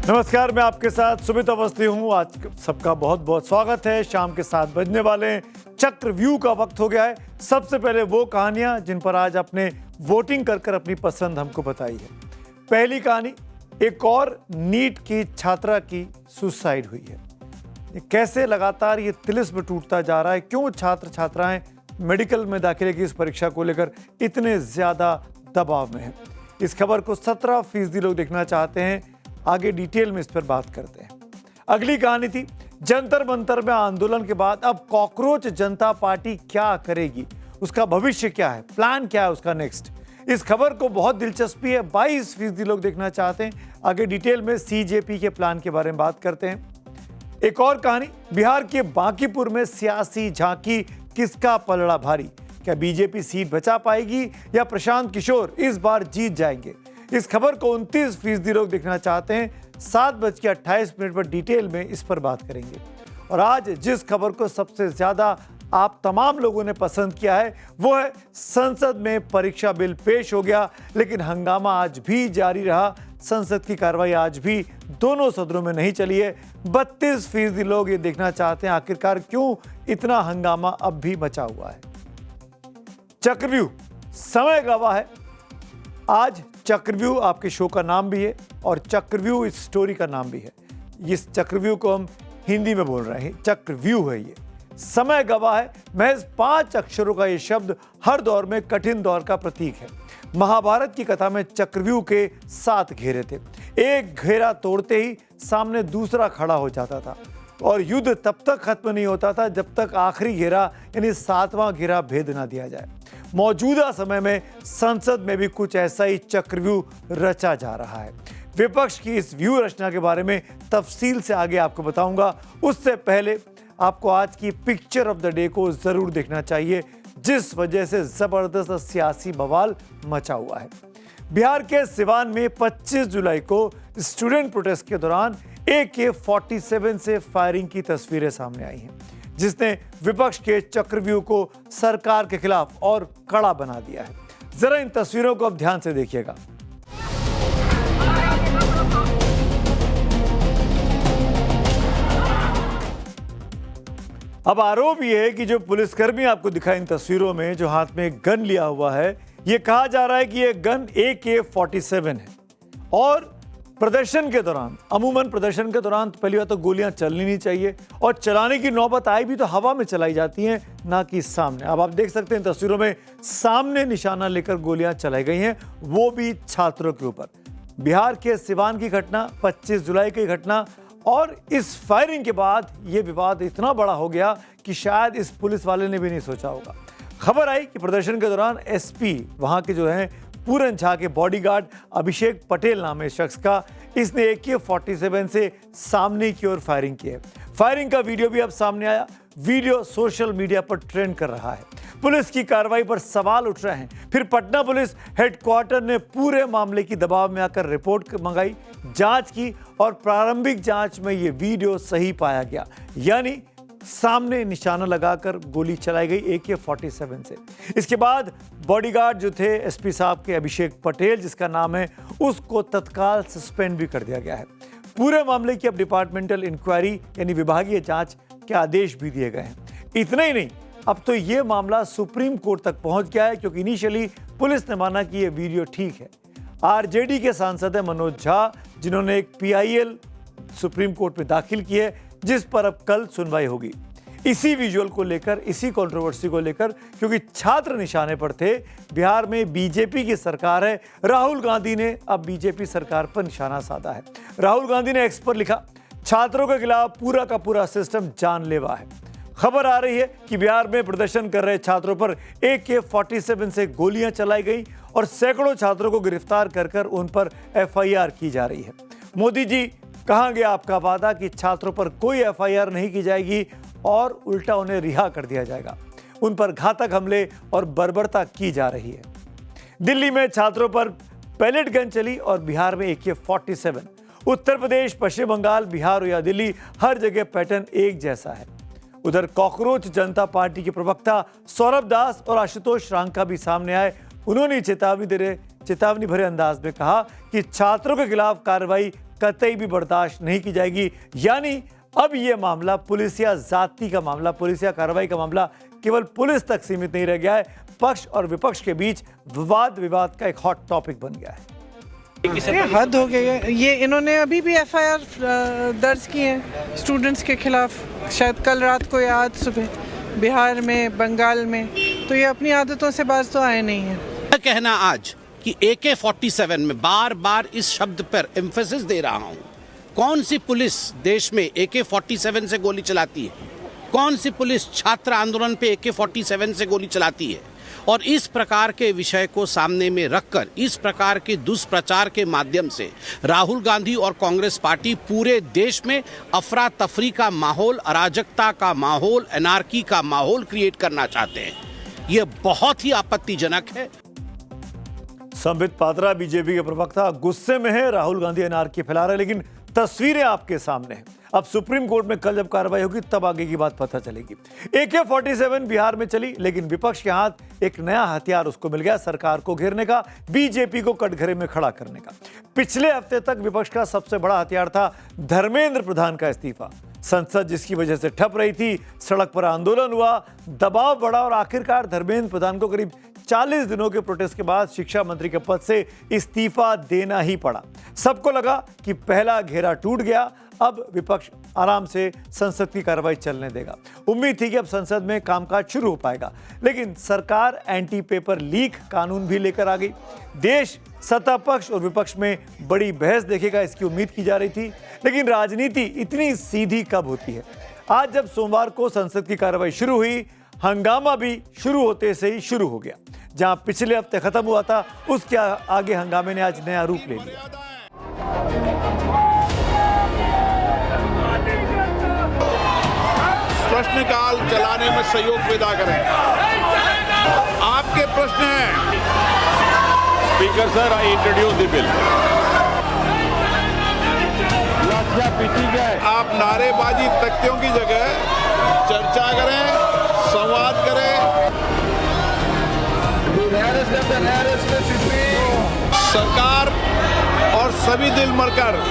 नमस्कार, मैं आपके साथ सुमित अवस्थी हूँ। आज सबका बहुत बहुत स्वागत है। शाम के 7 बजने वाले हैं। चक्रव्यूह का वक्त हो गया है। सबसे पहले वो कहानियां जिन पर आज आपने वोटिंग कर अपनी पसंद हमको बताई है। पहली कहानी, एक और नीट की छात्रा की सुसाइड हुई है। कैसे लगातार ये तिलिस्म टूटता जा रहा है, क्यों छात्र छात्राएं मेडिकल में दाखिले की इस परीक्षा को लेकर इतने ज्यादा दबाव में हैं। इस खबर को 17% लोग देखना चाहते हैं। आगे डिटेल में इस पर बात करते हैं। अगली कहानी थी, जंतर मंतर में आंदोलन के बाद अब कॉकरोच जनता पार्टी क्या करेगी, उसका भविष्य क्या है, प्लान क्या है उसका नेक्स्ट। इस खबर को बहुत दिलचस्पी है, 22% लोग देखना चाहते हैं। आगे डिटेल में सीजेपी के प्लान के बारे में बात करते हैं। एक और कहानी, बिहार के बांकीपुर में सियासी झांकी, किसका पलड़ा भारी, क्या बीजेपी सीट बचा पाएगी या प्रशांत किशोर इस बार जीत जाएंगे। इस खबर को 29% लोग देखना चाहते हैं। 7:28 पर डिटेल में इस पर बात करेंगे। और आज जिस खबर को सबसे ज्यादा आप तमाम लोगों ने पसंद किया है वो है, संसद में परीक्षा बिल पेश हो गया, लेकिन हंगामा आज भी जारी रहा। संसद की कार्रवाई आज भी दोनों सदनों में नहीं चली है। 32% लोग ये देखना चाहते हैं आखिरकार क्यों इतना हंगामा अब भी मचा हुआ है। चक्रव्यूह, समय गवाह है। आज चक्रव्यूह आपके शो का नाम भी है और चक्रव्यूह इस स्टोरी का नाम भी है। इस चक्रव्यूह को हम हिंदी में बोल रहे हैं, चक्रव्यूह है ये। समय गवाह है। महज 5 अक्षरों का ये शब्द हर दौर में कठिन दौर का प्रतीक है। महाभारत की कथा में चक्रव्यूह के 7 घेरे थे। एक घेरा तोड़ते ही सामने दूसरा खड़ा हो जाता था और युद्ध तब तक खत्म नहीं होता था जब तक आखिरी घेरा यानी 7वां घेरा भेद ना दिया जाए। मौजूदा समय में संसद में भी कुछ ऐसा ही चक्रव्यूह रचा जा रहा है। विपक्ष की इस व्यूह रचना के बारे में तफसील से आगे आपको बताऊंगा। उससे पहले आपको आज की पिक्चर ऑफ द डे को जरूर देखना चाहिए, जिस वजह से जबरदस्त सियासी बवाल मचा हुआ है। बिहार के सिवान में 25 जुलाई को स्टूडेंट प्रोटेस्ट के दौरान AK-47 से फायरिंग की तस्वीरें सामने आई हैं, जिसने विपक्ष के चक्रव्यूह को सरकार के खिलाफ और कड़ा बना दिया है। जरा इन तस्वीरों को अब ध्यान से देखिएगा। अब आरोप यह है कि जो पुलिसकर्मी आपको दिखाए इन तस्वीरों में, जो हाथ में गन लिया हुआ है, यह कहा जा रहा है कि यह गन AK-47 है। और प्रदर्शन के दौरान, अमूमन प्रदर्शन के दौरान तो पहली बात तो गोलियां चलनी नहीं चाहिए, और चलाने की नौबत आई भी तो हवा में चलाई जाती हैं, ना कि सामने। अब आप देख सकते हैं तस्वीरों में सामने निशाना लेकर गोलियां चलाई गई हैं, वो भी छात्रों के ऊपर। बिहार के सिवान की घटना, 25 जुलाई की घटना, और इस फायरिंग के बाद यह विवाद इतना बड़ा हो गया कि शायद इस पुलिस वाले ने भी नहीं सोचा होगा। खबर आई कि प्रदर्शन के दौरान SP वहां के जो है पूरन झा के बॉडीगार्ड अभिषेक पटेल नाम है शख्स का, इसने AK-47 से सामने की ओर फायरिंग की है। फायरिंग का वीडियो भी अब सामने आया। वीडियो सोशल मीडिया पर ट्रेंड कर रहा है। पुलिस की कार्रवाई पर सवाल उठ रहे हैं। फिर पटना पुलिस हेडक्वार्टर ने पूरे मामले की दबाव में आकर रिपोर्ट मंगाई, जांच की, और प्रारंभिक जांच में यह वीडियो सही पाया गया, यानी सामने निशाना लगाकर गोली चलाई गई AK-47 से। इसके बाद बॉडीगार्ड जो थे SP साहब के अभिषेक पटेल, जिसका नाम है, उसको तत्काल सस्पेंड भी कर दिया गया है। पूरे मामले की अब डिपार्टमेंटल इंक्वायरी यानी विभागीय जांच के आदेश भी दिए गए हैं। इतना ही नहीं, अब तो ये मामला सुप्रीम कोर्ट तक पहुंच गया है, क्योंकि इनिशियली पुलिस ने माना कि यह वीडियो ठीक है। RJD के सांसद है मनोज झा, जिन्होंने एक PIL सुप्रीम कोर्ट में दाखिल की है, जिस पर अब कल सुनवाई होगी। इसी विजुअल को लेकर, इसी कंट्रोवर्सी को लेकर, क्योंकि छात्र निशाने पर थे। बिहार में बीजेपी की सरकार है। राहुल गांधी ने अब बीजेपी सरकार पर निशाना साधा है। राहुल गांधी ने X पर लिखा, छात्रों के खिलाफ पूरा का पूरा सिस्टम जानलेवा है। खबर आ रही है कि बिहार में प्रदर्शन कर रहे छात्रों पर AK-47 से गोलियां चलाई गई और सैकड़ों छात्रों को गिरफ्तार कर उन पर FIR की जा रही है। मोदी जी, कहां गया आपका वादा कि छात्रों पर कोई FIR नहीं की जाएगी और उल्टा उन्हें रिहा कर दिया जाएगा। उन पर घातक हमले और बर्बरता की जा रही है। दिल्ली में छात्रों पर पैलेट गन चली और बिहार में AK-47। उत्तर प्रदेश, पश्चिम बंगाल, बिहार या दिल्ली, हर जगह पैटर्न एक जैसा है। उधर कॉकरोच जनता पार्टी के प्रवक्ता सौरभ दास और आशुतोष रांका भी सामने आए। उन्होंने चेतावनी भरे अंदाज में कहा कि छात्रों के खिलाफ कार्रवाई कतई भी बर्दाश्त नहीं की जाएगी। यानी अब ये मामला पुलिस या जाति का मामला, पुलिस या कार्रवाई का मामला केवल पुलिस तक सीमित नहीं रह गया है, पक्ष और विपक्ष के बीच विवाद का एक हॉट टॉपिक बन गया है। ये हद हो गई है। ये इन्होंने अभी भी एफआईआर दर्ज की है स्टूडेंट्स के खिलाफ, शायद कल रात को या आज सुबह, बिहार में, बंगाल में। तो ये अपनी आदतों से बाज तो आए नहीं है। कहना आज कि AK-47 में बार बार इस शब्द पर एम्फेसिस दे रहा हूं, कौन सी पुलिस देश में AK-47 से गोली चलाती है? कौन सी पुलिस छात्र आंदोलन पे AK-47 से गोली चलाती है? और इस प्रकार के विषय को सामने में रखकर, इस प्रकार के दुष्प्रचार के माध्यम से राहुल गांधी और कांग्रेस पार्टी पूरे देश में अफरा तफरी का माहौल, अराजकता का माहौल, एनार्की का माहौल क्रिएट करना चाहते हैं। यह बहुत ही आपत्तिजनक है। संबित पात्रा बीजेपी के प्रवक्ता गुस्से में है, राहुल गांधी एनआरकी फैला रहे, लेकिन तस्वीरें आपके सामने हैं। अब सुप्रीम कोर्ट में कल जब कार्रवाई होगी तब आगे की बात पता चलेगी। AK-47 बिहार में चली, लेकिन विपक्ष के हाथ एक नया हथियार उसको मिल गया, सरकार को घेरने का, बीजेपी को कटघरे में खड़ा करने का। पिछले हफ्ते तक विपक्ष का सबसे बड़ा हथियार था धर्मेंद्र प्रधान का इस्तीफा। संसद जिसकी वजह से ठप रही थी, सड़क पर आंदोलन हुआ, दबाव बढ़ा और आखिरकार धर्मेंद्र प्रधान को करीब 40 दिनों के प्रोटेस्ट के बाद शिक्षा मंत्री के पद से इस्तीफा देना ही पड़ा। सबको लगा कि पहला घेरा टूट गया, अब विपक्ष आराम से संसद की कार्रवाई चलने देगा। उम्मीद थी कि अब संसद में कामकाज शुरू हो पाएगा, लेकिन सरकार एंटी पेपर लीक कानून भी लेकर आ गई। देश सत्ता पक्ष और विपक्ष में बड़ी बहस देखेगा, इसकी उम्मीद की जा रही थी, लेकिन राजनीति इतनी सीधी कब होती है। आज जब सोमवार को संसद की कार्रवाई शुरू हुई, हंगामा भी शुरू होते से ही शुरू हो गया। जहां पिछले हफ्ते खत्म हुआ था, उसके आगे हंगामे ने आज नया रूप ले लिया। प्रश्नकाल चलाने में सहयोग पैदा करें। आपके प्रश्न हैं। Speaker sir, I introduce the bill. आप नारेबाजी तख्तियों की जगह चर्चा करें, संवाद करें। सरकार और सभी दिल मरकर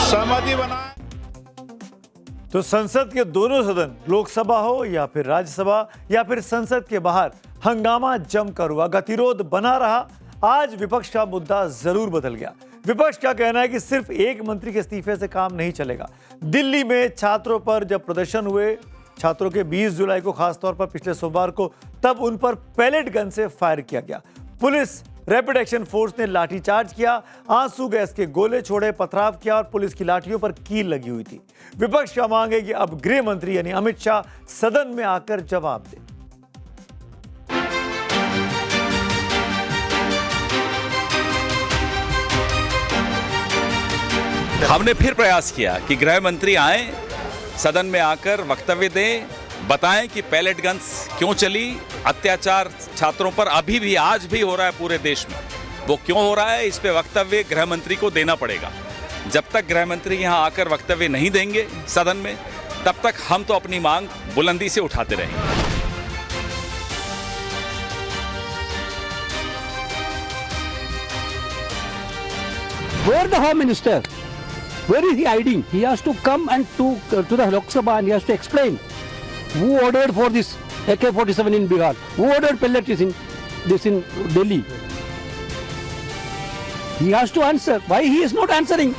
सहमति बनाए। तो संसद के दोनों सदन, लोकसभा हो या फिर राज्यसभा या फिर संसद के बाहर, हंगामा जमकर हुआ, गतिरोध बना रहा। आज विपक्ष का मुद्दा जरूर बदल गया। विपक्ष का कहना है कि सिर्फ एक मंत्री के इस्तीफे से काम नहीं चलेगा। दिल्ली में छात्रों पर जब प्रदर्शन हुए, छात्रों के 20 जुलाई को खासतौर पर पिछले सोमवार को, तब उन पर पैलेट गन से फायर किया गया। पुलिस रैपिड एक्शन फोर्स ने लाठीचार्ज किया, आंसू गैस के गोले छोड़े, पथराव किया और पुलिस की लाठियों पर कील लगी हुई थी। विपक्ष का मांग है कि अब गृह मंत्री यानी अमित शाह सदन में आकर जवाब दें। हमने फिर प्रयास किया कि गृह मंत्री आए, सदन में आकर वक्तव्य दें, बताएं कि पैलेट गन्स क्यों चली, अत्याचार छात्रों पर अभी भी आज भी हो रहा है पूरे देश में, वो क्यों हो रहा है, इस पे वक्तव्य गृह मंत्री को देना पड़ेगा। जब तक गृह मंत्री यहां आकर वक्तव्य नहीं देंगे सदन में, तब तक हम तो अपनी मांग बुलंदी से उठाते रहेंगे। Where the Home Minister? Where is he hiding? He has to come and to the Lok Sabha and he has to explain who ordered for this AK-47 in Bihar, who ordered pellets in Delhi. He has to answer. Why he is not answering?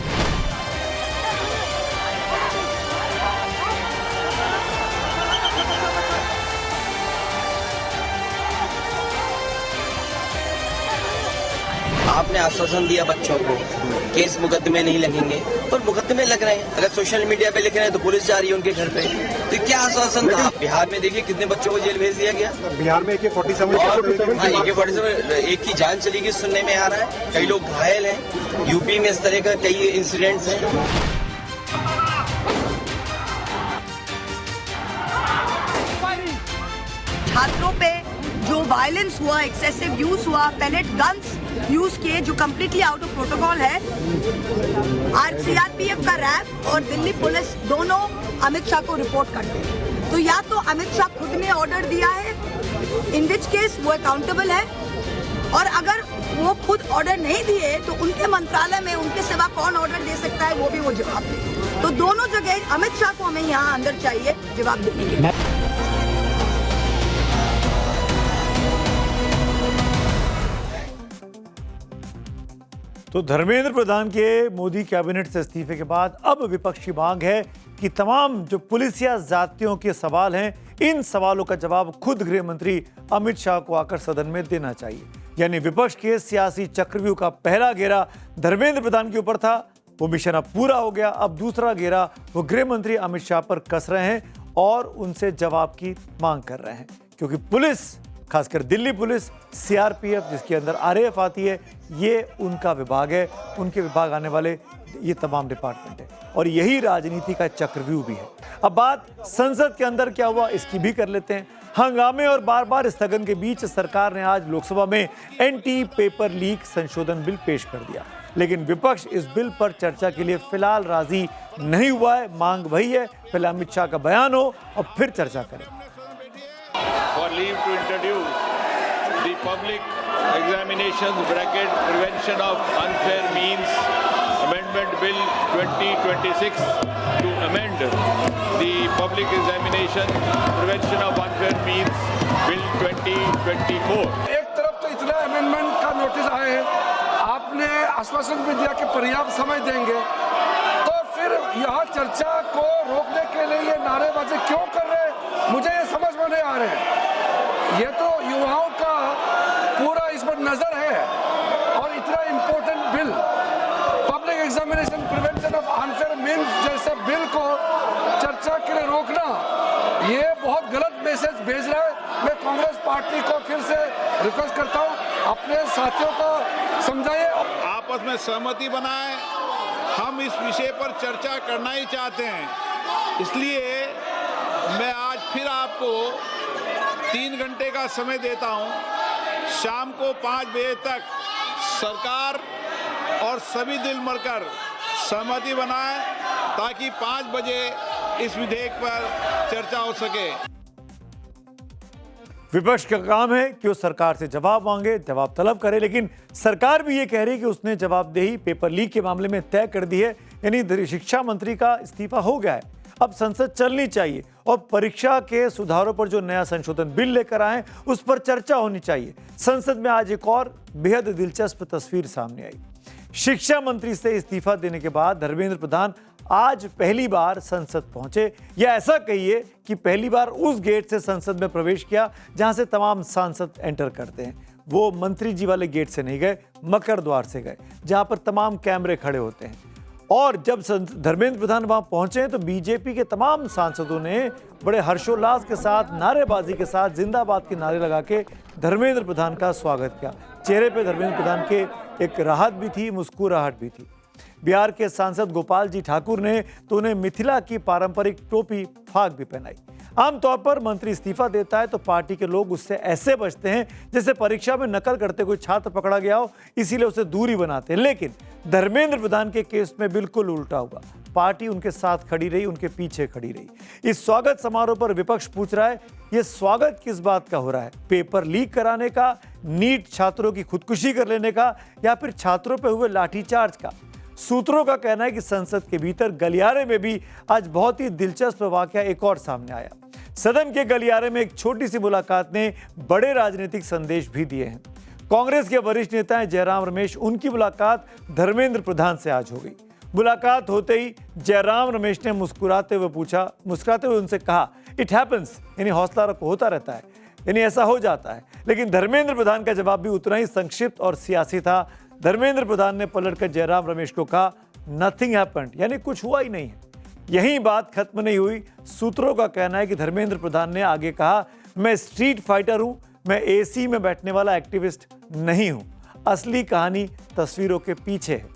आपने आश्वासन दिया बच्चों को case मुकदमे नहीं लगेंगे, और मुकदमे लग रहे हैं। अगर सोशल मीडिया पे लिख रहे हैं तो पुलिस जा रही है उनके घर पे। तो क्या आश्वासन था? बिहार में देखिए कितने बच्चों को जेल भेज दिया गया। बिहार में AK-47 एक की जान चली गई सुनने में आ रहा है, कई लोग घायल हैं। यूपी में इस तरह का कई इंसिडेंट्स हैं। छात्रों पे जो वायलेंस हुआ, एक्सेसिव यूज हुआ, पैलेट गन्स यूज किए, जो कम्प्लीटली आउट ऑफ प्रोटोकॉल है। CRPF का रैप और दिल्ली पुलिस दोनों अमित शाह को रिपोर्ट करते हैं। तो या तो अमित शाह खुद ने ऑर्डर दिया है, इन विच केस वो अकाउंटेबल है, और अगर वो खुद ऑर्डर नहीं दिए तो उनके मंत्रालय में उनके सिवा कौन ऑर्डर दे सकता है, वो भी वो जवाब दे। तो दोनों जगह अमित शाह को हमें यहाँ अंदर चाहिए जवाब देने के लिए। तो धर्मेंद्र प्रधान के मोदी कैबिनेट से इस्तीफे के बाद अब विपक्ष की मांग है कि तमाम जो पुलिस या जातियों के सवाल हैं, इन सवालों का जवाब खुद गृह मंत्री अमित शाह को आकर सदन में देना चाहिए। यानी विपक्ष के सियासी चक्रव्यूह का पहला घेरा धर्मेंद्र प्रधान के ऊपर था, वो मिशन अब पूरा हो गया। अब दूसरा घेरा वो गृह मंत्री अमित शाह पर कस रहे हैं और उनसे जवाब की मांग कर रहे हैं, क्योंकि पुलिस, खासकर दिल्ली पुलिस, सीआरपीएफ जिसके अंदर आरएएफ आती है, ये उनका विभाग है, उनके विभाग आने वाले ये तमाम डिपार्टमेंट है और यही राजनीति का चक्रव्यूह भी है। अब बात संसद के अंदर क्या हुआ इसकी भी कर लेते हैं। हंगामे और बार बार स्थगन के बीच सरकार ने आज लोकसभा में एंटी पेपर लीक संशोधन बिल पेश कर दिया, लेकिन विपक्ष इस बिल पर चर्चा के लिए फिलहाल राजी नहीं हुआ है। मांग वही है, पहले अमित शाह का बयान हो और फिर चर्चा करें। For leave to introduce the public examinations bracket prevention of unfair means amendment bill 2026 to amend the public examination prevention of unfair means bill 2024। एक तरफ तो इतना अमेंडमेंट का नोटिस आए हैं, आपने आश्वासन भी दिया कि पर्याप्त समय देंगे, तो फिर यहाँ चर्चा को रोकने के लिए ये नारेबाजी क्यों कर रहे हैं, मुझे ये समझ में नहीं आ रहे हैं। ये तो युवाओं का पूरा इस पर नजर है और इतना important bill public examination prevention of unfair means जैसे बिल को चर्चा के लिए रोकना, ये बहुत गलत मैसेज भेज रहा है। मैं कांग्रेस पार्टी को फिर से रिक्वेस्ट करता हूँ, अपने साथियों को समझाइए, आपस में सहमति बनाए। हम इस विषय पर चर्चा करना ही चाहते हैं, इसलिए मैं आज फिर आपको 3 घंटे का समय देता हूं। शाम को 5 बजे तक सरकार और सभी दिल मिलकर सहमति बनाए ताकि 5 बजे इस विधेयक पर चर्चा हो सके। विपक्ष का काम है कि वो सरकार से जवाब मांगे, जवाब तलब करे, लेकिन सरकार भी ये कह रही है कि उसने जवाबदेही पेपर लीक के मामले में तय कर दी है। यानी शिक्षा मंत्री का इस्तीफा हो गया है, अब संसद चलनी चाहिए और परीक्षा के सुधारों पर जो नया संशोधन बिल लेकर आए उस पर चर्चा होनी चाहिए। संसद में आज एक और बेहद दिलचस्प तस्वीर सामने आई। शिक्षा मंत्री से इस्तीफा देने के बाद धर्मेंद्र प्रधान आज पहली बार संसद पहुंचे, या ऐसा कहिए कि पहली बार उस गेट से संसद में प्रवेश किया जहां से तमाम सांसद एंटर करते हैं। वो मंत्री जी वाले गेट से नहीं गए, मकर द्वार से गए, जहां पर तमाम कैमरे खड़े होते हैं। और जब धर्मेंद्र प्रधान वहां पहुंचे तो बीजेपी के तमाम सांसदों ने बड़े हर्षोल्लास के साथ, नारेबाजी के साथ, जिंदाबाद के नारे लगा के धर्मेंद्र प्रधान का स्वागत किया। चेहरे पे धर्मेंद्र प्रधान के एक राहत भी थी, मुस्कुराहट भी थी। बिहार के सांसद गोपाल जी ठाकुर ने तो उन्हें मिथिला की पारंपरिक टोपी फाग भी पहनाई। आमतौर पर मंत्री इस्तीफा देता है तो पार्टी के लोग उससे ऐसे बचते हैं जैसे परीक्षा में नकल करते कोई छात्र पकड़ा गया हो, इसीलिए उसे दूरी बनाते हैं। लेकिन धर्मेंद्र प्रधान के केस में बिल्कुल उल्टा हुआ। पार्टी उनके साथ खड़ी रही, उनके पीछे खड़ी रही। इस स्वागत समारोह पर विपक्ष पूछ रहा है, यह स्वागत किस बात का हो रहा है? पेपर लीक कराने का, नीट छात्रों की खुदकुशी कर लेने का, या फिर छात्रों पर हुए लाठीचार्ज का? सूत्रों का कहना है कि संसद के भीतर गलियारे में भी आज बहुत ही दिलचस्प वाकया एक और सामने आया। सदन के गलियारे में एक छोटी सी मुलाकात ने बड़े राजनीतिक संदेश भी दिए हैं। कांग्रेस के वरिष्ठ नेता हैं जयराम रमेश, उनकी मुलाकात धर्मेंद्र प्रधान से आज हो गई। मुलाकात होते ही जयराम रमेश ने मुस्कुराते हुए उनसे कहा, इट हैपन्स, यानी हौसला रखो, होता रहता है, यानी ऐसा हो जाता है। लेकिन धर्मेंद्र प्रधान का जवाब भी उतना ही संक्षिप्त और सियासी था। धर्मेंद्र प्रधान ने पलटकर जयराम रमेश को कहा, नथिंग हैपेंड, यानी कुछ हुआ ही नहीं है। यही बात खत्म नहीं हुई। सूत्रों का कहना है कि धर्मेंद्र प्रधान ने आगे कहा, मैं स्ट्रीट फाइटर हूं, मैं एसी में बैठने वाला एक्टिविस्ट नहीं हूं। असली कहानी तस्वीरों के पीछे है।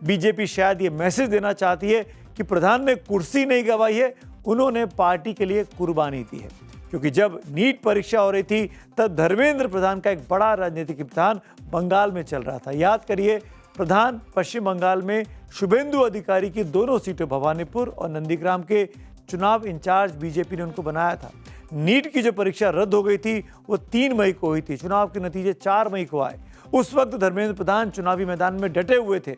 बीजेपी शायद ये मैसेज देना चाहती है कि प्रधान ने कुर्सी नहीं गंवाई है, उन्होंने पार्टी के लिए कुर्बानी दी है। क्योंकि जब नीट परीक्षा हो रही थी तब धर्मेंद्र प्रधान का एक बड़ा राजनीतिक इम्तिहान बंगाल में चल रहा था। याद करिए, प्रधान पश्चिम बंगाल में शुभेंदु अधिकारी की दोनों सीटों भवानीपुर और नंदीग्राम के चुनाव इंचार्ज बीजेपी ने उनको बनाया था। नीट की जो परीक्षा रद्द हो गई थी वो 3 मई को हुई थी, चुनाव के नतीजे 4 मई को आए। उस वक्त धर्मेंद्र प्रधान चुनावी मैदान में डटे हुए थे।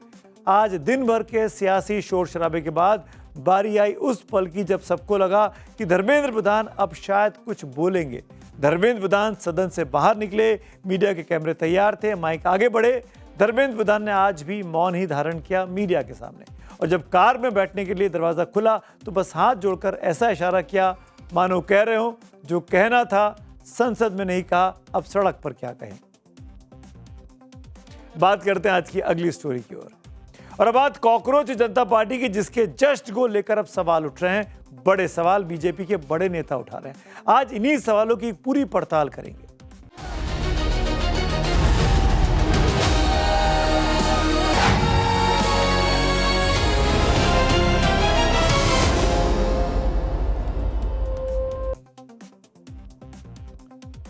आज दिन भर के सियासी शोर शराबे के बाद बारी आई उस पल की जब सबको लगा कि धर्मेंद्र प्रधान अब शायद कुछ बोलेंगे। धर्मेंद्र प्रधान सदन से बाहर निकले, मीडिया के कैमरे तैयार थे, माइक आगे बढ़े। धर्मेंद्र प्रधान ने आज भी मौन ही धारण किया मीडिया के सामने, और जब कार में बैठने के लिए दरवाजा खुला तो बस हाथ जोड़कर ऐसा इशारा किया मानो कह रहे हो जो कहना था संसद में नहीं कहा, अब सड़क पर क्या कहें। बात करते हैं आज की अगली स्टोरी की ओर, और अब बात कॉकरोच जनता पार्टी की, जिसके जस्ट को लेकर अब सवाल उठ रहे हैं। बड़े सवाल बीजेपी के बड़े नेता उठा रहे हैं। आज इन्हीं सवालों की पूरी पड़ताल करेंगे।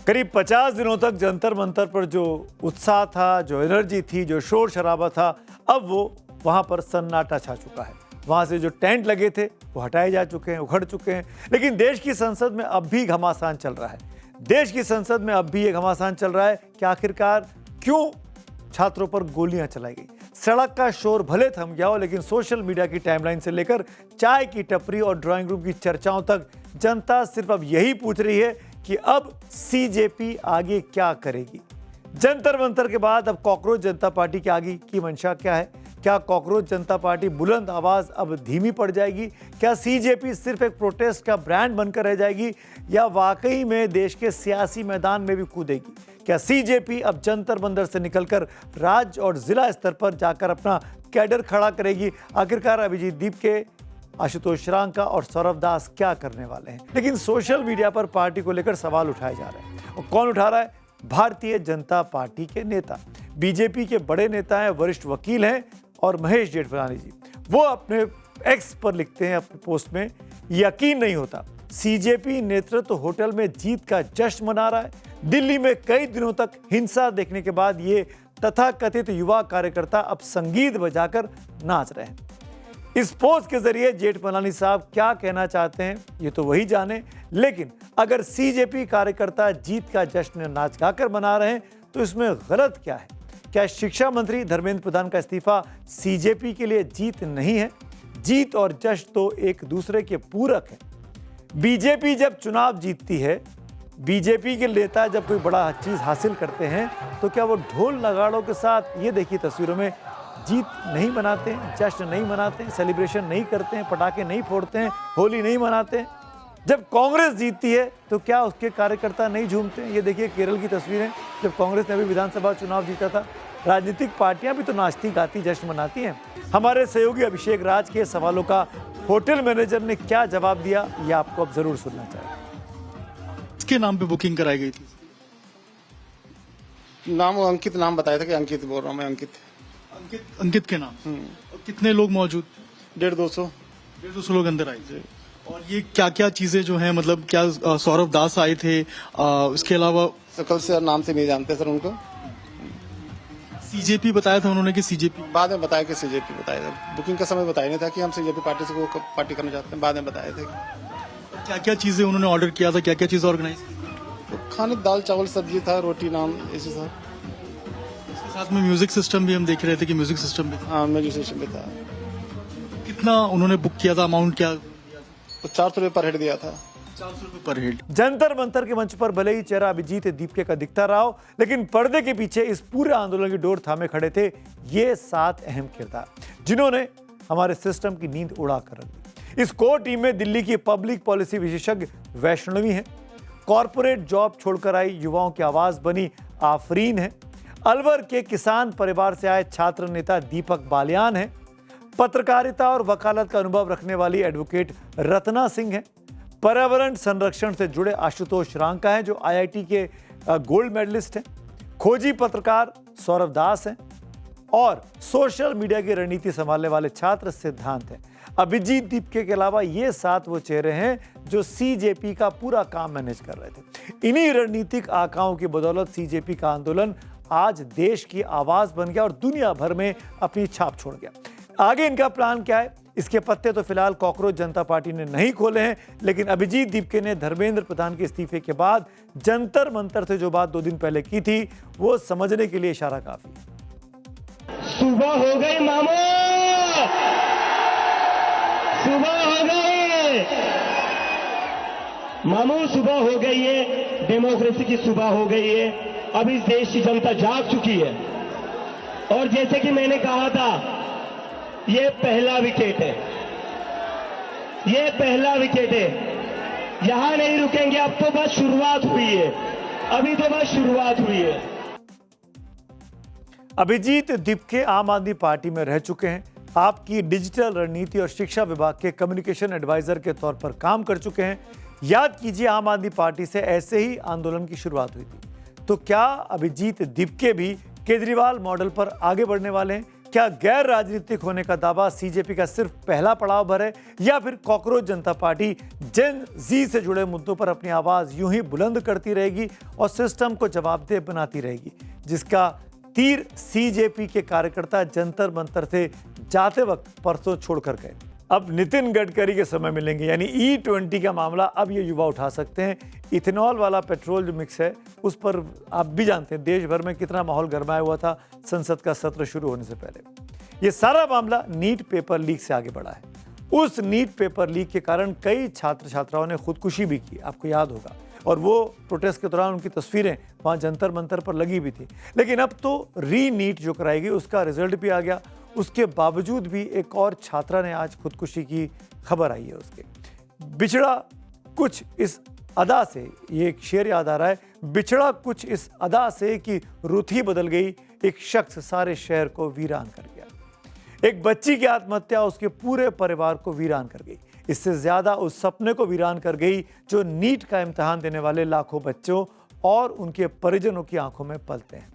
करीब 50 दिनों तक जंतर मंतर पर जो उत्साह था, जो एनर्जी थी, जो शोर शराबा था, अब वो वहां पर सन्नाटा छा चुका है। वहां से जो टेंट लगे थे वो हटाए जा चुके हैं, उखड़ चुके हैं। लेकिन देश की संसद में अब भी घमासान चल रहा है। देश की संसद में अब भी ये घमासान चल रहा है कि आखिरकार क्यों छात्रों पर गोलियां चलाई गई। सड़क का शोर भले थम गया हो, लेकिन सोशल मीडिया की टाइमलाइन से लेकर चाय की टपरी और ड्राइंग रूम की चर्चाओं तक जनता सिर्फ अब यही पूछ रही है कि अब सीजेपी आगे क्या करेगी। जंतर मंतर के बाद अब कॉकरोच जनता पार्टी के आगे की मंशा क्या है? क्या कॉकरोच जनता पार्टी बुलंद आवाज अब धीमी पड़ जाएगी? क्या सीजेपी सिर्फ एक प्रोटेस्ट का ब्रांड बनकर रह जाएगी, या वाकई में देश के सियासी मैदान में भी कूदेगी? क्या सीजेपी अब जंतर मंतर से निकलकर राज्य और जिला स्तर पर जाकर अपना कैडर खड़ा करेगी? आखिरकार अभिजीत दीप के, आशुतोष रांका और सौरभ दास क्या करने वाले हैं? लेकिन सोशल मीडिया पर पार्टी को लेकर सवाल उठाए जा रहे हैं, और कौन उठा रहा है? भारतीय जनता पार्टी के नेता, बीजेपी के बड़े नेता हैं, वरिष्ठ वकील हैं और महेश जेठमलानी जी। वो अपने एक्स पर लिखते हैं अपने पोस्ट में, यकीन नहीं होता सीजेपी नेतृत्व होटल में जीत का जश्न मना रहा है। दिल्ली में कई दिनों तक हिंसा देखने के बाद ये तथाकथित युवा कार्यकर्ता अब संगीत बजाकर नाच रहे हैं। इस पोस्ट के जरिए जेठमलानी साहब क्या कहना चाहते हैं ये तो वही जाने, लेकिन अगर सीजेपी कार्यकर्ता जीत का जश्न नाच गाकर मना रहे हैं तो इसमें गलत क्या है? क्या शिक्षा मंत्री धर्मेंद्र प्रधान का इस्तीफा सीजेपी के लिए जीत नहीं है? जीत और जश्न तो एक दूसरे के पूरक है। बीजेपी जब चुनाव जीतती है, बीजेपी के नेता जब कोई बड़ा चीज हासिल करते हैं, तो क्या वो ढोल नगाड़ों के साथ, ये देखिए तस्वीरों में, जीत नहीं मनाते हैं, जश्न नहीं मनाते हैं, सेलिब्रेशन नहीं करते हैं, पटाखे नहीं फोड़ते हैं, होली नहीं मनाते हैं? जब कांग्रेस जीतती है तो क्या उसके कार्यकर्ता नहीं झूमते हैं? ये देखिए केरल की तस्वीरें, जब कांग्रेस ने अभी विधानसभा चुनाव जीता था। राजनीतिक पार्टियां भी तो नाचती गाती जश्न मनाती हैं। हमारे सहयोगी अभिषेक राज के सवालों का होटल मैनेजर ने क्या जवाब दिया, ये आपको अब जरूर सुनना चाहिए। किसके नाम पे बुकिंग कराई गई थी? नाम अंकित नाम बताया था कि अंकित बोल रहा हूँ मैं, अंकित के नाम। और कितने लोग मौजूद? 150 लोग अंदर आए थे। और ये क्या क्या चीजें जो हैं, मतलब क्या सौरभ दास आए थे, उसके अलावा सकल से नाम से नहीं जानते सर उनको। सीजेपी बताया था उन्होंने कि सीजेपी? बाद में बताया कि सीजेपी बताया था। बुकिंग का समय बताया नहीं था कि हम सीजेपी पार्टी से वो पार्टी करना चाहते हैं, बाद में बताए थे। क्या क्या चीजें उन्होंने ऑर्डर किया था, क्या क्या चीजें ऑर्गेनाइज की? तो खाने दाल चावल सब्जी था, रोटी नान, ऐसे सर। इसके साथ में म्यूजिक सिस्टम भी हम देख रहे थे कि म्यूजिक सिस्टम भी था। हाँ म्यूजिक सिस्टम भी था। कितना उन्होंने बुक किया था, अमाउंट क्या? तो 400 रुपये पर हेड दिया था। 400 रुपये पर हेड। जंतर मंतर के मंच पर भले ही चेहरा अभिजीत दीपके का दिखता रहा हो, लेकिन पर्दे के पीछे इस पूरे आंदोलन की डोर थामे खड़े थे ये 7 अहम किरदार, जिन्होंने हमारे सिस्टम की नींद उड़ा कर रख दी। इस कोर टीम में दिल्ली की पब्लिक पॉलिसी विशेषज्ञ वैष्णवी है, कॉरपोरेट जॉब छोड़कर आई युवाओं की आवाज बनी आफरीन है, अलवर के किसान परिवार से आए छात्र नेता दीपक बालियान है, पत्रकारिता और वकालत का अनुभव रखने वाली एडवोकेट रत्ना सिंह है, पर्यावरण संरक्षण से जुड़े आशुतोष रांका हैं जो आईआईटी के गोल्ड मेडलिस्ट हैं, खोजी पत्रकार सौरभ दास हैं, और सोशल मीडिया की रणनीति संभालने वाले छात्र सिद्धांत हैं। अभिजीत दीपके के अलावा ये 7 वो चेहरे हैं जो सीजेपी का पूरा काम मैनेज कर रहे थे। इन्हीं रणनीतिक आकाओं की बदौलत सीजेपी का आंदोलन आज देश की आवाज बन गया और दुनिया भर में अपनी छाप छोड़ गया। आगे इनका प्लान क्या है, इसके पत्ते तो फिलहाल कॉकरोच जनता पार्टी ने नहीं खोले हैं, लेकिन अभिजीत दीपके ने धर्मेंद्र प्रधान के इस्तीफे के बाद जंतर मंतर से जो बात 2 दिन पहले की थी, वो समझने के लिए इशारा काफी है। सुबह हो गई मामू, सुबह हो गई मामू, सुबह हो गई है, डेमोक्रेसी की सुबह हो गई है। अब इस देश की जनता जाग चुकी है और जैसे कि मैंने कहा था, ये पहला विकेट है, ये पहला विकेट है। यहां नहीं रुकेंगे, अब तो बस शुरुआत हुई है, अभी तो बस शुरुआत हुई है। अभिजीत दीपके आम आदमी पार्टी में रह चुके हैं, आपकी डिजिटल रणनीति और शिक्षा विभाग के कम्युनिकेशन एडवाइजर के तौर पर काम कर चुके हैं। याद कीजिए, आम आदमी पार्टी से ऐसे ही आंदोलन की शुरुआत हुई थी। तो क्या अभिजीत दीपके भी केजरीवाल मॉडल पर आगे बढ़ने वाले हैं? क्या गैर राजनीतिक होने का दावा सीजेपी का सिर्फ पहला पड़ाव भर है, या फिर कॉकरोच जनता पार्टी जेन जी से जुड़े मुद्दों पर अपनी आवाज यूं ही बुलंद करती रहेगी और सिस्टम को जवाबदेह बनाती रहेगी, जिसका तीर सीजेपी के कार्यकर्ता जंतर मंतर से जाते वक्त परसों छोड़कर गए? अब नितिन गडकरी के समय मिलेंगे, यानी E20 का मामला अब ये युवा उठा सकते हैं। इथेनॉल वाला पेट्रोल जो मिक्स है, उस पर आप भी जानते हैं देश भर में कितना माहौल गरमाया हुआ था संसद का सत्र शुरू होने से पहले। ये सारा मामला नीट पेपर लीक से आगे बढ़ा है। उस नीट पेपर लीक के कारण कई छात्र छात्राओं ने खुदकुशी भी की, आपको याद होगा, और वो प्रोटेस्ट के दौरान उनकी तस्वीरें वहाँ जंतर मंतर पर लगी भी थी। लेकिन अब तो री नीट जो कराई गई, उसका रिजल्ट भी आ गया। उसके बावजूद भी एक और छात्रा ने आज खुदकुशी की खबर आई है उसके। बिछड़ा कुछ इस अदा से, ये एक शेर याद आ रहा है, बिछड़ा कुछ इस अदा से कि रुत ही बदल गई, एक शख्स सारे शहर को वीरान कर गया। एक बच्ची की आत्महत्या उसके पूरे परिवार को वीरान कर गई। इससे ज्यादा उस सपने को वीरान कर गई जो नीट का इम्तिहान देने वाले लाखों बच्चों और उनके परिजनों की आंखों में पलते हैं।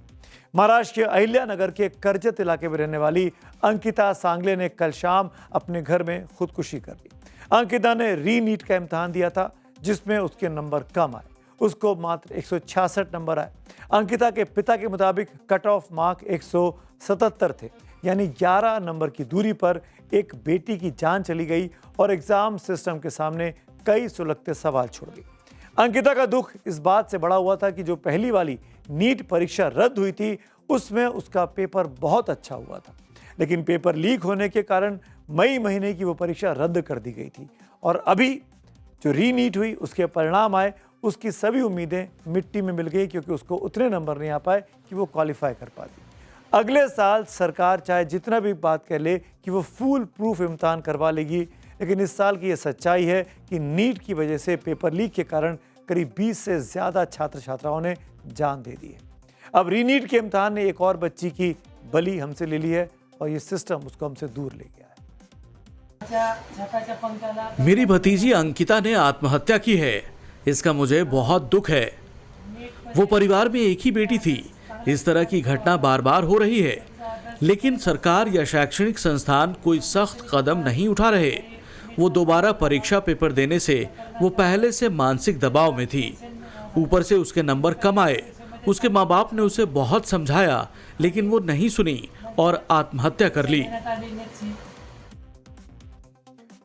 महाराष्ट्र के अहिल्यानगर के करजत इलाके में रहने वाली अंकिता सांगले ने कल शाम अपने घर में खुदकुशी कर ली। अंकिता ने री नीट का इम्तिहान दिया था, जिसमें उसके नंबर कम आए, उसको मात्र 166 नंबर आए। अंकिता के पिता के मुताबिक कट ऑफ मार्क 177 थे, यानी 11 नंबर की दूरी पर एक बेटी की जान चली गई और एग्जाम सिस्टम के सामने कई सुलगते सवाल छोड़ गई। अंकिता का दुख इस बात से बड़ा हुआ था कि जो पहली वाली नीट परीक्षा रद्द हुई थी, उसमें उसका पेपर बहुत अच्छा हुआ था, लेकिन पेपर लीक होने के कारण मई महीने की वो परीक्षा रद्द कर दी गई थी। और अभी जो री नीट हुई, उसके परिणाम आए, उसकी सभी उम्मीदें मिट्टी में मिल गई, क्योंकि उसको उतने नंबर नहीं आ पाए कि वो क्वालिफाई कर पाती। अगले साल सरकार चाहे जितना भी बात कर ले कि वो फूल प्रूफ इम्तिहान करवा लेगी, लेकिन इस साल की ये सच्चाई है कि नीट की वजह से पेपर लीक के कारण करीब 20 से ज़्यादा छात्र छात्राओं ने जान दे दी है। अब रीनीट के इम्तिहान ने एक और बच्ची की बलि हमसे ले ली है और ये सिस्टम उसको हमसे दूर ले गया है। मेरी भतीजी अंकिता ने आत्महत्या की है, इसका मुझे बहुत दुख है। वो परिवार में एक ही बेटी थी। इस तरह की घटना बार बार हो रही है, लेकिन सरकार या शैक्षणिक संस्थान कोई सख्त कदम नहीं उठा रहे। वो दोबारा परीक्षा पेपर देने से वो पहले से मानसिक दबाव में थी, ऊपर से उसके नंबर कम आए। उसके माँ बाप ने उसे बहुत समझाया, लेकिन वो नहीं सुनी और आत्महत्या कर ली।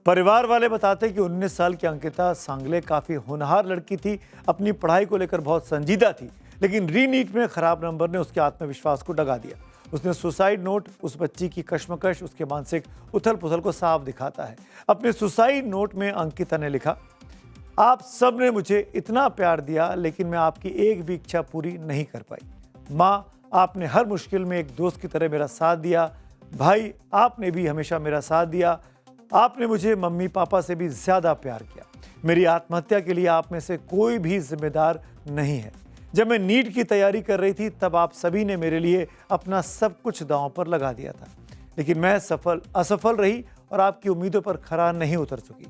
परिवार वाले बताते कि 19 साल की अंकिता सांगले काफी होनहार लड़की थी, अपनी पढ़ाई को लेकर बहुत संजीदा थी, लेकिन रीनीट में खराब नंबर ने उसके आत्मविश्वास को डगा दिया। उसने सुसाइड नोट, उस बच्ची की कश्मकश, उसके मानसिक उथल पुथल को साफ दिखाता है। अपने सुसाइड नोट में अंकिता ने लिखा, आप सब ने मुझे इतना प्यार दिया, लेकिन मैं आपकी एक भी इच्छा पूरी नहीं कर पाई। माँ, आपने हर मुश्किल में एक दोस्त की तरह मेरा साथ दिया। भाई, आपने भी हमेशा मेरा साथ दिया। आपने मुझे मम्मी पापा से भी ज़्यादा प्यार किया। मेरी आत्महत्या के लिए आप में से कोई भी जिम्मेदार नहीं है। जब मैं नीट की तैयारी कर रही थी, तब आप सभी ने मेरे लिए अपना सब कुछ दांव पर लगा दिया था, लेकिन मैं असफल रही और आपकी उम्मीदों पर खरा नहीं उतर सकी।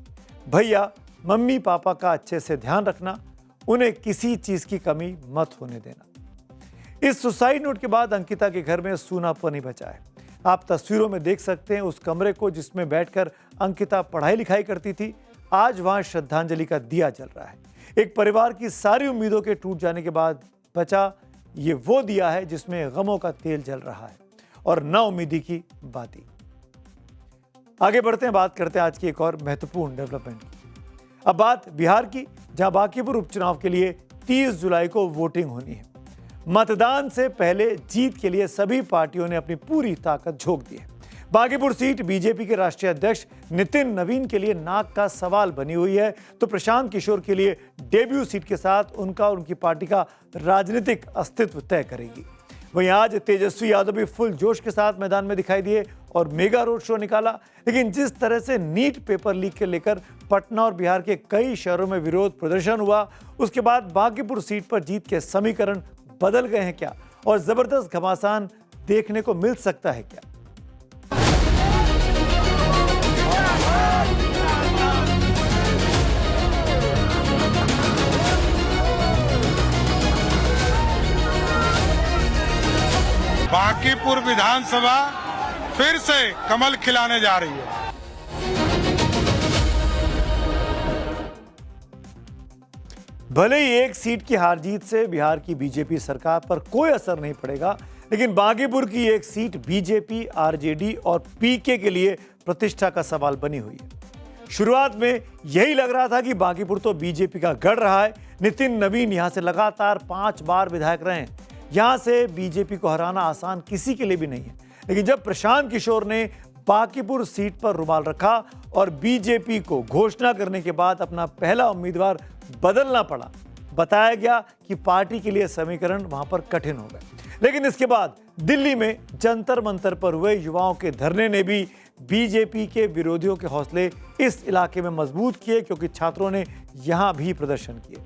भैया, मम्मी पापा का अच्छे से ध्यान रखना, उन्हें किसी चीज़ की कमी मत होने देना। इस सुसाइड नोट के बाद अंकिता के घर में सूनापन ही बचा है। आप तस्वीरों में देख सकते हैं उस कमरे को जिसमें बैठकर अंकिता पढ़ाई लिखाई करती थी। आज वहाँ श्रद्धांजलि का दिया जल रहा है। एक परिवार की सारी उम्मीदों के टूट जाने के बाद बचा ये वो दिया है जिसमें गमों का तेल जल रहा है और नाउम्मीदी की बाती। आगे बढ़ते हैं, बात करते हैं आज की एक और महत्वपूर्ण डेवलपमेंट की। अब बात बिहार की, जहां बांकीपुर उपचुनाव के लिए 30 जुलाई को वोटिंग होनी है। मतदान से पहले जीत के लिए सभी पार्टियों ने अपनी पूरी ताकत झोंक दी है। बांकीपुर सीट बीजेपी के राष्ट्रीय अध्यक्ष नितिन नवीन के लिए नाक का सवाल बनी हुई है, तो प्रशांत किशोर के लिए डेब्यू सीट के साथ उनका और उनकी पार्टी का राजनीतिक अस्तित्व तय करेगी। वहीं आज तेजस्वी यादव भी फुल जोश के साथ मैदान में दिखाई दिए और मेगा रोड शो निकाला। लेकिन जिस तरह से नीट पेपर लीक के लेकर पटना और बिहार के कई शहरों में विरोध प्रदर्शन हुआ, उसके बाद बांकीपुर सीट पर जीत के समीकरण बदल गए हैं क्या, और जबरदस्त घमासान देखने को मिल सकता है क्या? बांकीपुर विधानसभा फिर से कमल खिलाने जा रही है। भले ही एक सीट की हार जीत से बिहार की बीजेपी सरकार पर कोई असर नहीं पड़ेगा, लेकिन बांकीपुर की एक सीट बीजेपी, आरजेडी और पीके के लिए प्रतिष्ठा का सवाल बनी हुई है। शुरुआत में यही लग रहा था कि बांकीपुर तो बीजेपी का गढ़ रहा है। नितिन नवीन यहां से लगातार 5 बार विधायक रहे हैं। यहां से बीजेपी को हराना आसान किसी के लिए भी नहीं है। लेकिन जब प्रशांत किशोर ने बांकीपुर सीट पर रुमाल रखा और बीजेपी को घोषणा करने के बाद अपना पहला उम्मीदवार बदलना पड़ा, बताया गया कि पार्टी के लिए समीकरण वहां पर कठिन हो गए। लेकिन इसके बाद दिल्ली में जंतर मंतर पर हुए युवाओं के धरने ने भी बीजेपी के विरोधियों के हौसले इस इलाके में मजबूत किए, क्योंकि छात्रों ने यहां भी प्रदर्शन किए।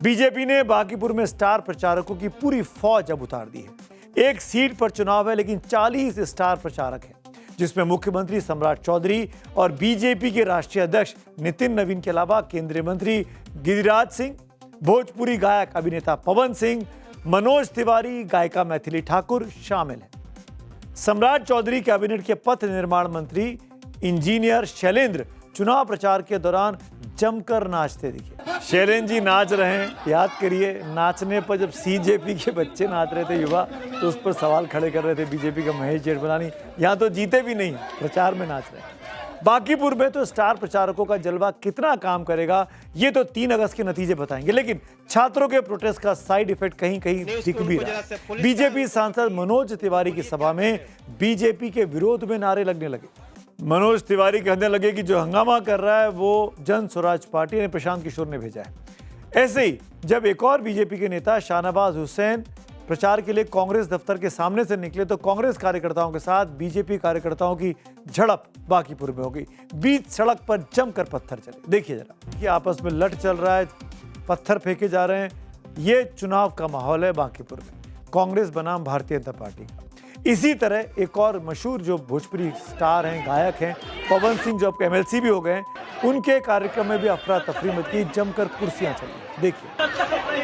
बीजेपी ने बांकीपुर में स्टार प्रचारकों की पूरी फौज अब उतार दी है। एक सीट पर चुनाव है, लेकिन 40 स्टार प्रचारक हैं, जिसमें मुख्यमंत्री सम्राट चौधरी और बीजेपी के राष्ट्रीय अध्यक्ष नितिन नवीन के अलावा केंद्रीय मंत्री गिरिराज सिंह, भोजपुरी गायक अभिनेता पवन सिंह, मनोज तिवारी, गायिका मैथिली ठाकुर शामिल हैं। सम्राट चौधरी कैबिनेट के पथ निर्माण मंत्री इंजीनियर शैलेंद्र चुनाव प्रचार के दौरान जमकर नाचते दिखे। शैलेंद्र जी नाच रहे हैं, याद करिए नाचने पर जब सीजेपी के बच्चे नाच रहे थे युवा, तो उस पर सवाल खड़े कर रहे थे बीजेपी का महेश जेठमलानी। यहाँ तो जीते भी नहीं, प्रचार में नाच रहे हैं। बांकीपुर में तो स्टार प्रचारकों का जलवा कितना काम करेगा, ये तो 3 अगस्त के नतीजे बताएंगे। लेकिन छात्रों के प्रोटेस्ट का साइड इफेक्ट कहीं कहीं दिख भी रहा है। बीजेपी सांसद मनोज तिवारी की सभा में बीजेपी के विरोध में नारे लगने लगे। मनोज तिवारी कहने लगे कि जो हंगामा कर रहा है वो जन स्वराज पार्टी ने प्रशांत किशोर ने भेजा है। ऐसे ही जब एक और बीजेपी के नेता शाहनवाज हुसैन प्रचार के लिए कांग्रेस दफ्तर के सामने से निकले, तो कांग्रेस कार्यकर्ताओं के साथ बीजेपी कार्यकर्ताओं की झड़प बांकीपुर में हो गई। बीच सड़क पर जमकर पत्थर चले। देखिए जरा कि आपस में लट चल रहा है, पत्थर फेंके जा रहे हैं। ये चुनाव का माहौल है बांकीपुर में, कांग्रेस बनाम भारतीय जनता पार्टी का। इसी तरह एक और मशहूर जो भोजपुरी स्टार हैं, गायक हैं, पवन सिंह, जो अब एमएलसी भी हो गए हैं, उनके कार्यक्रम में भी अफरा तफरी मची, जमकर कुर्सियां चली। देखिए,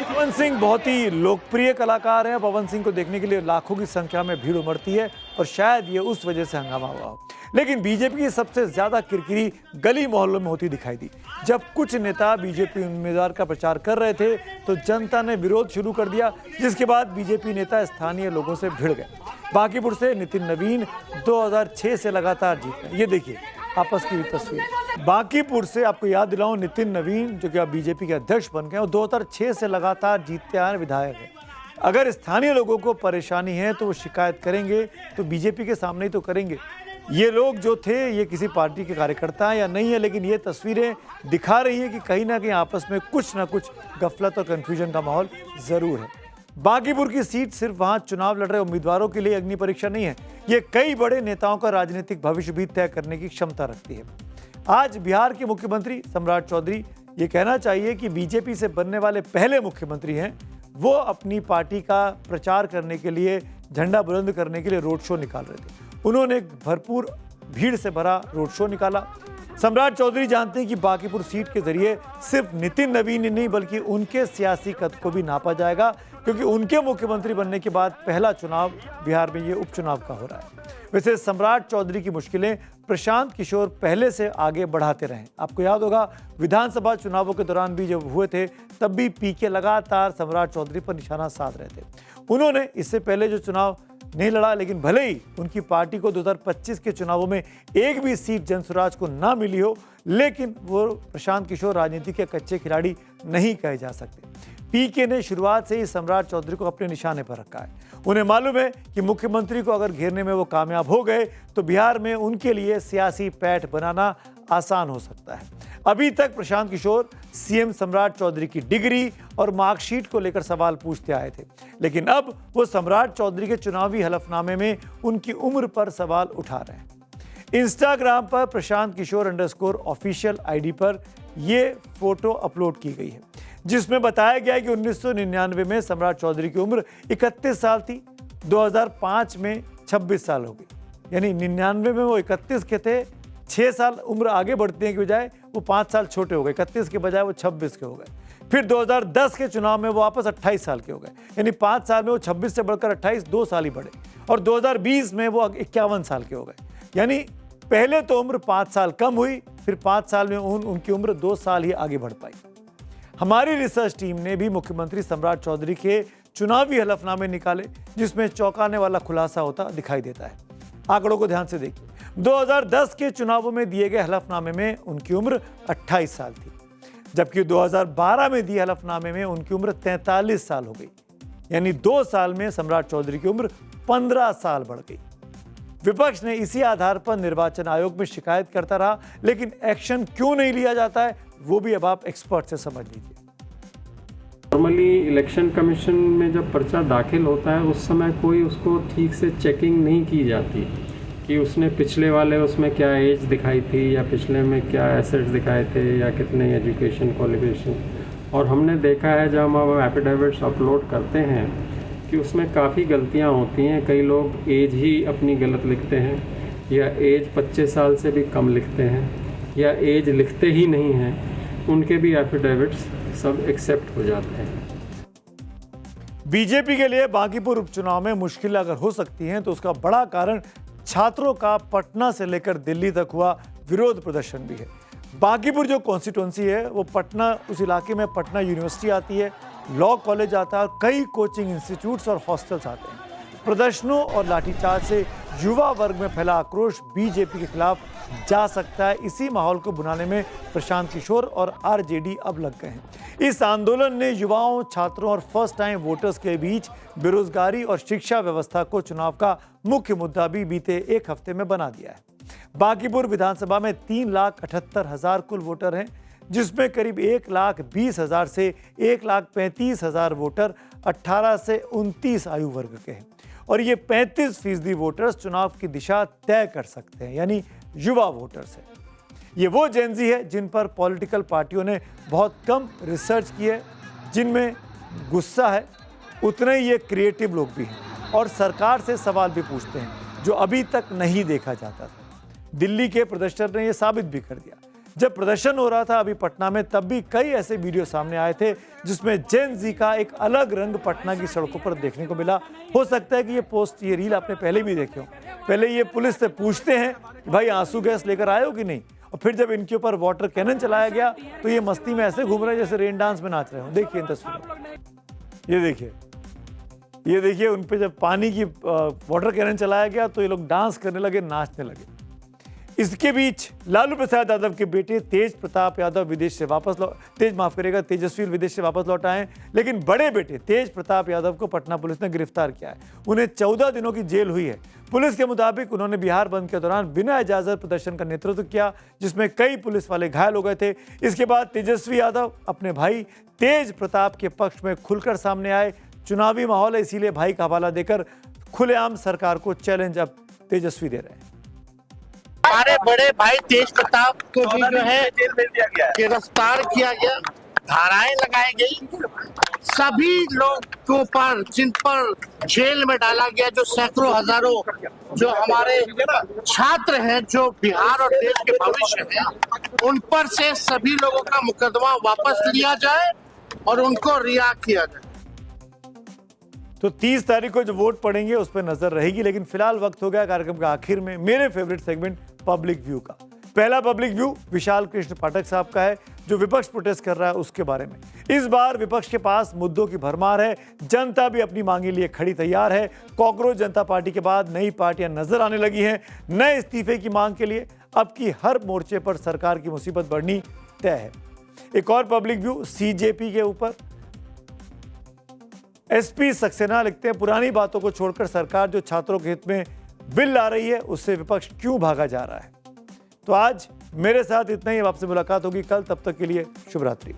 पवन सिंह बहुत ही लोकप्रिय कलाकार हैं। पवन सिंह को देखने के लिए लाखों की संख्या में भीड़ उमड़ती है और शायद ये उस वजह से हंगामा हुआ हो। लेकिन बीजेपी की सबसे ज्यादा किरकिरी गली मोहल्लों में होती दिखाई दी। जब कुछ नेता बीजेपी उम्मीदवार का प्रचार कर रहे थे, तो जनता ने विरोध शुरू कर दिया, जिसके बाद बीजेपी नेता स्थानीय लोगों से भिड़ गए। बांकीपुर से नितिन नवीन 2006 से लगातार जीत रहे हैं। ये देखिए आपस की तस्वीर। बांकीपुर से आपको याद दिलाऊं, नितिन नवीन जो कि अब बीजेपी के अध्यक्ष बन गए और 2006 से लगातार जीतते आए विधायक हैं। अगर स्थानीय लोगों को परेशानी है तो वो शिकायत करेंगे, तो बीजेपी के सामने ही तो करेंगे। ये लोग जो थे ये किसी पार्टी के कार्यकर्ता हैं या नहीं है, लेकिन ये तस्वीरें दिखा रही है कि कहीं ना कहीं आपस में कुछ ना कुछ गफलत और कन्फ्यूजन का माहौल जरूर है। बांकीपुर की सीट सिर्फ वहां चुनाव लड़ रहे उम्मीदवारों के लिए अग्नि परीक्षा नहीं है, ये कई बड़े नेताओं का राजनीतिक भविष्य भी तय करने की क्षमता रखती है। आज बिहार के मुख्यमंत्री सम्राट चौधरी, ये कहना चाहिए कि बीजेपी से बनने वाले पहले मुख्यमंत्री हैं। वो अपनी पार्टी का प्रचार करने के लिए, झंडा बुलंद करने के लिए रोड शो निकाल रहे थे। उन्होंने भरपूर भीड़ से भरा रोड शो निकाला। सम्राट चौधरी जानते हैं कि बांकीपुर सीट के जरिए सिर्फ नितिन नवीन ही नहीं बल्कि उनके सियासी कद को भी नापा जाएगा, क्योंकि उनके मुख्यमंत्री बनने के बाद पहला चुनाव बिहार में ये उपचुनाव का हो रहा है। वैसे सम्राट चौधरी की मुश्किलें प्रशांत किशोर पहले से आगे बढ़ाते रहे। आपको याद होगा विधानसभा चुनावों के दौरान भी जब हुए थे, तब भी पीके लगातार सम्राट चौधरी पर निशाना साध रहे थे। उन्होंने इससे पहले जो चुनाव नहीं लड़ा, लेकिन भले ही उनकी पार्टी को 2025 के चुनावों में एक भी सीट जनसुराज को ना मिली हो, लेकिन वो प्रशांत किशोर राजनीति के कच्चे खिलाड़ी नहीं कहे जा सकते। पीके ने शुरुआत से ही सम्राट चौधरी को अपने निशाने पर रखा है। उन्हें मालूम है कि मुख्यमंत्री को अगर घेरने में वो कामयाब हो गए तो बिहार में उनके लिए सियासी पैठ बनाना आसान हो सकता है। अभी तक प्रशांत किशोर सीएम सम्राट चौधरी की डिग्री और मार्कशीट को लेकर सवाल पूछते आए थे, लेकिन अब वो सम्राट चौधरी के चुनावी हलफनामे में उनकी उम्र पर सवाल उठा रहे हैं। इंस्टाग्राम पर प्रशांत किशोर _ऑफिशियल आईडी पर ये फोटो अपलोड की गई है, जिसमें बताया गया है कि 1999 में सम्राट चौधरी की उम्र 31 साल थी, 2005 में 26 साल हो गई। यानी 99 में वो 31 के थे, 6 साल उम्र आगे बढ़ने के बजाय वो 5 साल छोटे हो गए, 31 के बजाय वो 26 के हो गए। फिर 2010 के चुनाव में वो वापस 28 साल के हो गए, यानी 5 साल में वो 26 से बढ़कर 28, 2 साल ही बढ़े। और 2020 में वो 51 साल के हो गए, यानी पहले तो उम्र 5 साल कम हुई, फिर 5 साल में उनकी उम्र 2 साल ही आगे बढ़ पाई। हमारी रिसर्च टीम ने भी मुख्यमंत्री सम्राट चौधरी के चुनावी हलफनामे निकाले, जिसमें चौंकाने वाला खुलासा होता दिखाई देता है। आंकड़ों को ध्यान से देखिए। 2010 के चुनावों में दिए गए हलफनामे में उनकी उम्र 28 साल थी, जबकि 2012 में दिए हलफनामे में उनकी उम्र 43 साल हो गई, यानी 2 साल में सम्राट चौधरी की उम्र 15 साल बढ़ गई। विपक्ष ने इसी आधार पर निर्वाचन आयोग में शिकायत करता रहा, लेकिन एक्शन क्यों नहीं लिया जाता है वो भी अब आप एक्सपर्ट से समझ लीजिए। नॉर्मली इलेक्शन कमीशन में जब पर्चा दाखिल होता है उस समय कोई उसको ठीक से चेकिंग नहीं की जाती कि उसने पिछले वाले उसमें क्या एज दिखाई थी या पिछले में क्या एसेट्स दिखाए थे या कितने एजुकेशन क्वालिफिकेशन। और हमने देखा है जब हम एफिडेविट्स अपलोड करते हैं कि उसमें काफ़ी गलतियां होती हैं। कई लोग एज ही अपनी गलत लिखते हैं या एज 25 साल से भी कम लिखते हैं या एज लिखते ही नहीं हैं, उनके भी एफिडेविट्स सब एक्सेप्ट हो जाते हैं। बीजेपी के लिए बांकीपुर उपचुनाव में मुश्किलें अगर हो सकती हैं तो उसका बड़ा कारण छात्रों का पटना से लेकर दिल्ली तक हुआ विरोध प्रदर्शन भी है। बांकीपुर जो कॉन्स्टिट्यूंसी है वो पटना, उस इलाके में पटना यूनिवर्सिटी आती है, लॉ कॉलेज आता है, कई कोचिंग इंस्टीट्यूट्स और हॉस्टल्स आते हैं। प्रदर्शनों और लाठीचार्ज से युवा वर्ग में फैला आक्रोश बीजेपी के खिलाफ जा सकता है। इसी माहौल को बुनाने में प्रशांत किशोर और आरजेडी अब लग गए हैं। इस आंदोलन ने युवाओं, छात्रों और फर्स्ट टाइम वोटर्स के बीच बेरोजगारी और शिक्षा व्यवस्था को चुनाव का मुख्य मुद्दा भी बीते एक हफ्ते में बना दिया है। बांकीपुर विधानसभा में 3,78,000 कुल वोटर हैं, जिसमें करीब 1,20,000 से 1,35,000 वोटर 18 से 29 आयु वर्ग के हैं और ये 35% वोटर्स चुनाव की दिशा तय कर सकते हैं, यानी युवा वोटर्स हैं। ये वो जेनजी है जिन पर पॉलिटिकल पार्टियों ने बहुत कम रिसर्च की है, जिनमें गुस्सा है, उतने ही ये क्रिएटिव लोग भी हैं और सरकार से सवाल भी पूछते हैं जो अभी तक नहीं देखा जाता था। दिल्ली के प्रदर्शन ने ये साबित भी कर दिया। जब प्रदर्शन हो रहा था अभी पटना में, तब भी कई ऐसे वीडियो सामने आए थे जिसमें जेन जी का एक अलग रंग पटना की सड़कों पर देखने को मिला। हो सकता है कि ये रील आपने पहले भी देखे हो। पहले ये पुलिस से पूछते हैं कि भाई आंसू गैस लेकर आए हो कि नहीं, और फिर जब इनके ऊपर वाटर कैनन चलाया गया तो ये मस्ती में ऐसे घूम रहे हैं जैसे रेन डांस में नाच रहे हो। देखिए इन तस्वीरों, ये देखिए उन पे जब पानी की वाटर कैनन चलाया गया तो ये लोग डांस करने लगे, नाचने लगे। इसके बीच लालू प्रसाद यादव के बेटे तेज प्रताप यादव तेजस्वी विदेश से वापस लौट आए, लेकिन बड़े बेटे तेज प्रताप यादव को पटना पुलिस ने गिरफ्तार किया है। उन्हें 14 दिनों की जेल हुई है। पुलिस के मुताबिक उन्होंने बिहार बंद के दौरान बिना इजाजत प्रदर्शन का नेतृत्व किया, जिसमें कई पुलिस वाले घायल हो गए थे। इसके बाद तेजस्वी यादव अपने भाई तेज प्रताप के पक्ष में खुलकर सामने आए। चुनावी माहौल है, इसीलिए भाई का हवाला देकर खुलेआम सरकार को चैलेंज अब तेजस्वी दे रहे हैं। हमारे बड़े भाई तेज प्रताप को भी जो है गिरफ्तार किया गया, धाराएं लगाई गई, सभी लोगों पर जिन पर जेल में डाला गया, जो सैकड़ों हजारों जो हमारे छात्र हैं, जो बिहार और देश के भविष्य हैं, उन पर से सभी लोगों का मुकदमा वापस लिया जाए और उनको रिहा किया जाए। तो 30 तारीख को जो वोट पड़ेंगे उस पर नजर रहेगी, लेकिन फिलहाल वक्त हो गया कार्यक्रम का आखिर में मेरे फेवरेट सेगमेंट पब्लिक व्यू का। पहला पब्लिक व्यू विशाल कृष्ण पाठक साहब का है। जो विपक्ष प्रोटेस्ट कर रहा है उसके बारे में। इस बार विपक्ष के पास मुद्दों की भरमार है, जनता भी अपनी मांगे लिए खड़ी तैयार है। कॉकरोच जनता पार्टी के बाद नई पार्टियां नजर आने लगी हैं नए इस्तीफे की मांग के लिए। अब की हर मोर्चे पर सरकार की मुसीबत बढ़नी तय है। एक और पब्लिक व्यू सीजेपी के ऊपर। एसपी सक्सेना लिखते हैं, पुरानी बातों को छोड़कर सरकार जो छात्रों के हित में बिल ला रही है उससे विपक्ष क्यों भागा जा रहा है। तो आज मेरे साथ इतना ही। अब आपसे मुलाकात होगी कल, तब तक के लिए शुभ रात्रि।